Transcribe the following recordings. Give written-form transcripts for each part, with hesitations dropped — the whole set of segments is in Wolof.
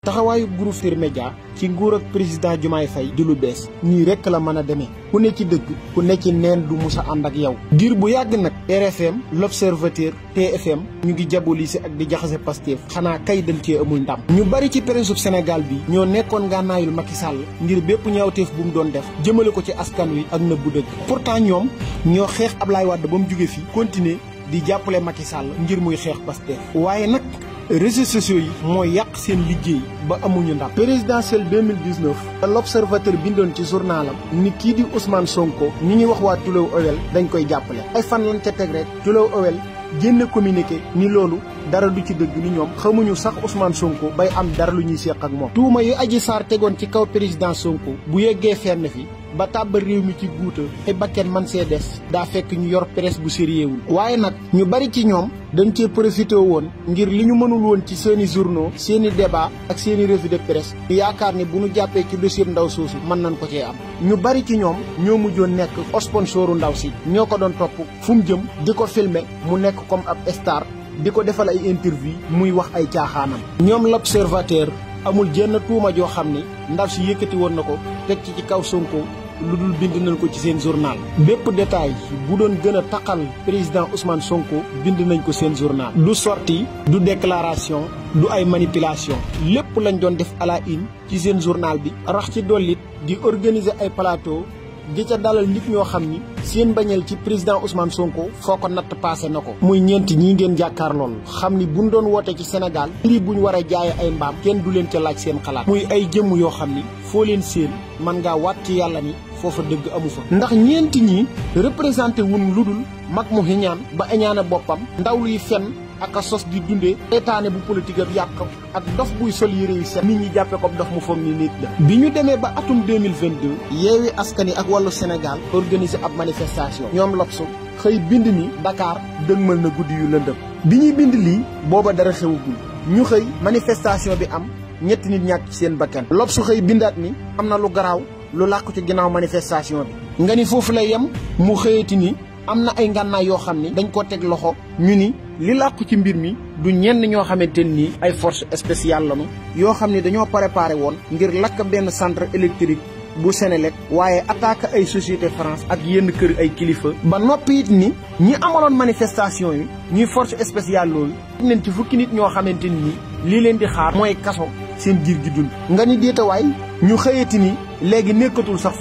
taxawaayu groupe Futurs Médias ci nguur ak président Diomaye Faye di lu bees nii rekk la mën a demee ku ne ci dëgg ku ne ci neen du musa ànd ak yow. diir bu yàgg nag RFM l'Observateur TFM ñu ngi diaboliser ak di jaxase Pastef xanaa kay dañ cee amul ndam. ñu bari ci presse Sénégal bi ñoo nekkoon ngànnaayul Macky Sall ngir bépp ñaawteef bu mu doon def jëmale ko ci askan wi ak nëbbu dëgg. pourtant ñoom ñoo xeex Ablaye Wade ba mu jóge fii continuer di jàppale Macky Sall ngir muy xeex Pastef waaye nag réseaux sociaux yi mooy yàq seen liggéey ba amuñu ndam. présidentielle 2019 l'Observateur bindoon ci journalam ni kii di Ousmane Sonko ñi ñuy wax waa Tullow Oil dañ koy jàppale ay fan lañ ca teg rek Tullow Oil génn communiqué ni loolu dara du ci dëgg ni ñoom xamuñu sax Ousmane Sonko bay am dara lu ñuy seq ak moom. tuuma yu Adji Sarr tegoon ci kaw président Sonko bu yeggee fenn fi ba tàbbal réew mi ci guuta ay bakken man see des daa fekk ñu yor presse bu sérieux wul waaye nag ñu bari ci ñoom dañ cee profité woon ngir li ñu mënul woon ci seeni journaux seeni débat ak seeni revue de presse ñu yaakaar ni bu ñu jàppee ci dossier ndaw soosu mën nañ ko cee am. ñu bari ci ñoom ñoo mujjoon nekk sponsoru ndaw si ñoo ko doon topp fu mu jëm di ko filmer mu nekk comme ab star di ko defal ay interview muy wax ay caaxaanam. ñoom l'Observateur amul jenn tuuma joo xam ni ndaw si yëkkati woon na ko teg ci kaw Sonko lu dul bind nañ ko ci seen journal. bépp détail bu doon gën a taqal président Ousmane Sonko bind nañ ko seen journal. du sortie du déclaration du ay manipulation lépp lañ doon def à la une ci seen journal bi. rax ci dollit di organiser ay plateau di ca dalal nit ñoo xam ni seen bañeel ci président Ousmane Sonko foo ko natt passé na ko. muy ñeenti ñii ngeen jàkkaar lool xam ni buñ doon woote ci Sénégal lii buñ war a jaaye ay mbaam kenn du leen ca laaj seen xalaat. muy ay jëmm yoo xam ni foo leen seen man ngaa waat ci yàlla ni foofa dëgg amu fa. ndax ñeenti ñi représenté wun lu dul mag mu xiñaan ba añaane boppam ndaw luy fen ak a sos di dundee seytaane bu politique ak yàq ak dof buy sol yére yu set nit ñi jàppe ko dof mu foog ni nit la. bi ñu demee ba atum 2022 Yewwi Askan Wi ak Wallu Sénégal organiser ab manifestation ñoom L'Obs xëy bind ni Dakar dëgmal na guddi yu lëndëm. bi ñuy bind lii booba dara xewagul ñu xëy manifestation bi am ñetti nit ñàkk ci seen bakkan. L'Obs xëy bindaat ni am na lu garaaw lu làqu ci ginnaaw manifestation bi nga ni foofu lay yem mu xëyati ni am na ay ngànnaay yoo xam ni dañ ko teg loxo ñu ni li làqu ci mbir mi du ñenn ñoo xamante nii ay force spéciale lañu yoo xam ni dañoo préparé woon ngir lakk benn centre électrique bu Sénélec waaye attaque ay société France ak yenn kër ay kilifa ba noppi it ni ñi amaloon manifestation yi ñuy force spéciale loolu nañ ci fukki nit ñoo xamante ni lii leen di xaar mooy kaso seen giir gi dund nga ni déetawaay ñu xëyati ni léegi nekkatul sax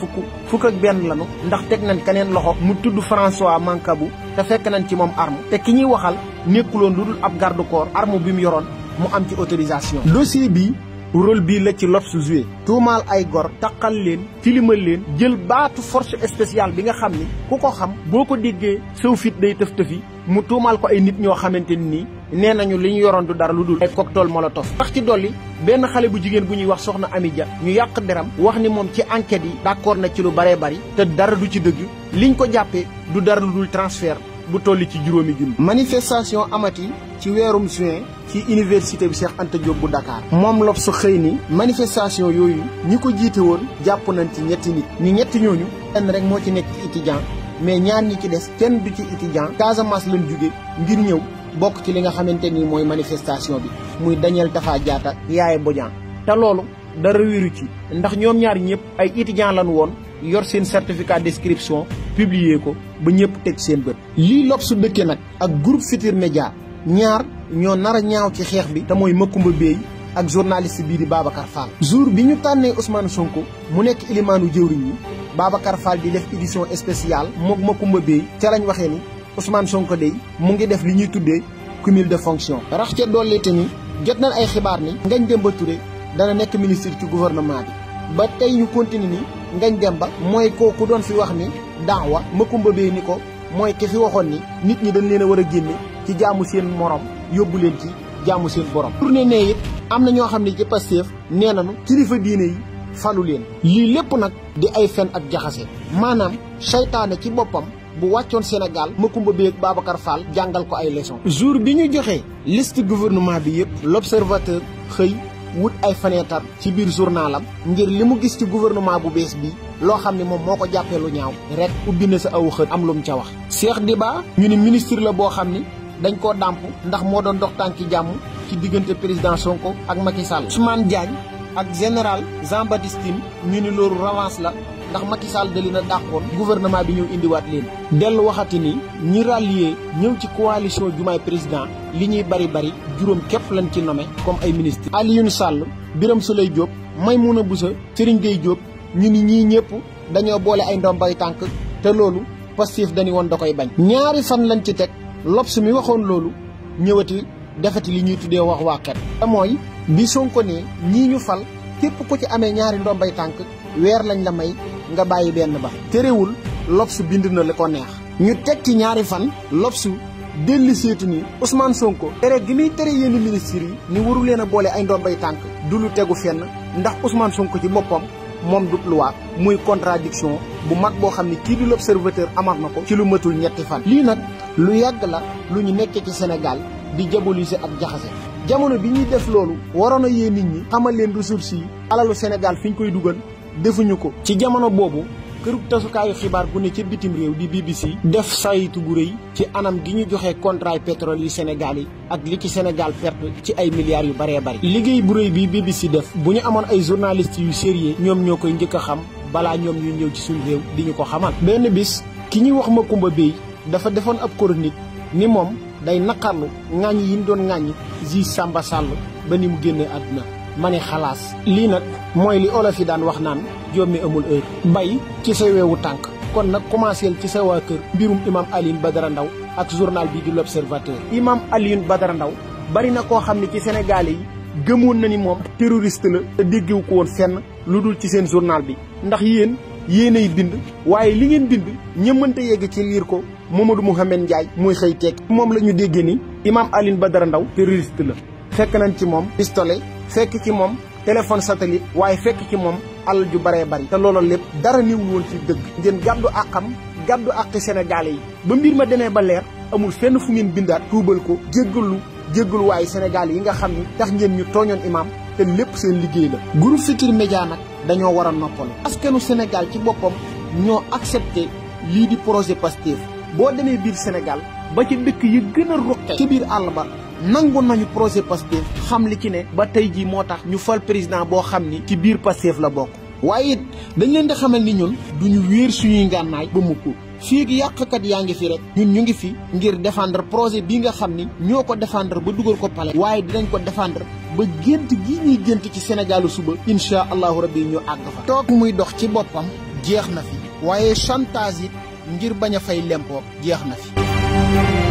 fukk ak benn lanu ndax teg nañ keneen loxo mu tudd François Mancabou te fekk nañ ci moom arme te ki ñuy waxal nekkuloon lu dul ab garde corps arme bi mu yoroon mu am ci autorisation. dossier bi rôle bii la ci L'Obs joué tuumaal ay gor taqal leen tilimal leen jël baatu force spéciale bi nga xam ni ku ko xam boo ko déggee sëw fit day tëf tëfi mu tuumaal ko ay nit ñoo xamante ni nee nañu li ñu yoroon du dara lu dul ay cocktail molotov. wax ci dolli benn xale bu jigéen bu ñuy wax soxna Ami Dia ñu yàq deram wax ni moom ci enquête yi d'accord na ci lu baree bari te dara du ci dëgg liñ ko jàppee du dara lu dul transfert bu tolli ci juróomi junni. manifestation amati ci weerum juin ci université bi Cheikh Anta Diop bu Dakar moom L'Obs xëy ni manifestation yooyu ñi ko jiite woon jàpp nañ ci ñetti nit ñu ñetti ñooñu kenn rek moo ci nekk ci étudiant mais ñaar ñi ci des kenn du ci étudiant Casamance lañ jóge ngir ñëw bokk ci li nga xamante ni mooy manifestation bi muy Daniel Tafa Diatta Yaya Bodian te loolu dara wéru ci ndax ñoom ñaar ñëpp ay étudiant lañ woon yor seen certificat d'inscription publier ko ba ñëpp teg seen bët. lii L'Obs su dëkkee nag ak groupe Futurs Médias ñaar ñoo nar a ñaaw ci xeex bi te mooy Macoumba Bey ak journaliste bii di Babacar Fall. jour bi ñu tànnee Ousmane Sonko mu nekk ilimaanu jëwriñ yi Babacar Fall di def édition spéciale moog Macoumba Bey ca lañ waxee ni Ousmane Sonko dey mu ngi def li ñuy tuddee cumul de fonction. rax ca dolleete ni jot nañ ay xibaar ni Ngagne Demba Touré dana nekk ministre ci gouvernement bi ba tey ñu continue ni Ngagne Demba mooy kooku doon fi wax ni daawa Macoumba Bey ni ko mooy ki fi waxoon ni nit ñi dañ leen a war a génne ci jaamu seen morom yóbbu leen ci jaamu seen borom. tourné ne it am na ñoo xam ne ci Pastef nee nañu kilifa diine yi falu leen. lii lépp nag di ay fen ak jaxase maanaam seytaane ci boppam bu wàccoon Sénégal Macoumba Bey ak Babacar Fall jàngal ko ay leçons. jour bi ñu joxee liste gouvernement bi yëpp L'Observateur xëy wut ay fenêtre ci biir journalam ngir li mu gis ci gouvernement bu bees bi loo xam ne moom moo ko jàppee lu ñaaw rek ubbi na sa aw xët am lu mu ca wax. Cheikh Diba ñu ni ministre la boo xam ni dañ koo dàmp ndax moo doon dox tànki jàmm ci diggante président Sonko ak Macky Sall. Ousmane Diagne ak général Jean Baptiste Tine ñu ni loolu revanche la ndax Macky Sall da leen a dàqoon gouvernement bi ñëw indiwaat leen. dellu waxati ni ñi rallié ñëw ci coalition Diomaye président li ñuy bari juróom képp lañ ci nommé comme ay ministre Alioune Sall, Birame Souleye Diop, Maymouna Bousso, Serigne Gueye Diop ñu ni ñii ñëpp dañoo boole ay ndombay tànk te loolu Pastef dañu woon da koy bañ. ñaari fan lañ ci teg L'Obs mi waxoon loolu ñëwati defati li ñuy tuddee wax waxet te mooy bi Sonko ne ñii ñu fal képp ku ci amee ñaari ndombay tànk weer lañ la may nga bàyyi benn ba. terewul L'Obs bind na li ko neex ñu teg ci ñaari fan L'Obs delli seetu ni Ousmane Sonko tere gi muy tere yenn ministres yi ni waru leen a boole ay ndombay tànk du lu tegu fenn ndax Ousmane Sonko ci boppam moom du loi muy contradiction bu mag boo xam ne kii di L'Observateur amar na ko ci lu matul ñetti fan. lii nag lu yàgg la lu ñu nekkee ci Sénégal di diaboliser ak jaxase jamono bi ñuy def loolu waroon a yee nit ñi xamal leen ressources yi alalu Sénégal fi ñu koy dugal defuñu ko. ci jamono boobu kërug tasukaayu xibaar bu ne ca bitim réew di BBC def saytu bu rëy ci anam gi ñu joxe contrat pétrole yu Sénégal yi ak li ci Sénégal perte ci ay milliards yu bëree bëri. liggéey bu rëy bi BBC def bu ñu amoon ay journalistes yu sérieux ñoom ñoo koy njëkk a xam balaa ñoom ñu ñëw ci suñu réew di ñu ko xamal. benn bis ki ñuy wax Macoumba Bey dafa defoon ab chronique ni moom day naqarlu ŋàññ yi ñu doon ŋàññ juge Samba Sall ba ni mu génnee àdduna. ma ne xalaas lii nag mooy li olof yi daan wax naan jommi amul heure bay ci sa weewu tànk kon nag commencé ci sa waa kër mbirum imam Alioune Badara Ndao ak journal bi di L'Observateur. imam Alioune Badara Ndao bari na koo xam ne ci Sénégal yi gëmoon na ni moom terroriste la te déggewu ko woon fenn lu dul ci seen journal bi ndax yéenay bind waaye li ngeen bind ñëmmante yegg ci liir ko Mamadou Mouhamed Ndiaye muy xëy teeg moom la ñu déggee ni imam Alioune Badara Ndao terroriste la fekk nañ ci moom pistolet fekk ci moom téléphone satellite waaye fekk ci moom alal ju baree bari te loolu lépp dara niwul woon ci dëgg ngeen gàddu àqam gàddu àqi Sénégalais yi ba mbir ma demee ba leer amul fenn fu ngeen bindaat tuubal ko jéggalu waaye Sénégalais yi nga xam ni tax ngeen ñu tooñoon imam te lépp seen liggéey la. Groupe Futurs Médias nag dañoo war a noppalu askanu Sénégal ci boppam ñoo accepté lii di projet Pastef boo demee biir Sénégal ba ci dëkk yi gën a ruqe ci biir àll ba nangu nañu projet Pastef xam li ci ne ba tey jii moo tax ñu fal président boo xam ni ci biir Pastef la bokk waaye it dañ leen di xamal ni ñun duñu wéer suñuy ngànnaay ba mukk fii ak yàqkat yaa ngi fi rek ñun ñu ngi fi ngir défendre projet bii nga xam ni ñoo ko défendre ba dugal ko palais waaye dinañ ko défendre ba gént gii ñuy gént ci Sénégalu suba incha allahu rabbi ñu àgg fa. toog muy dox ci boppam jeex na fi waaye chantage it ngir bañ a fay lempo jeex na fi.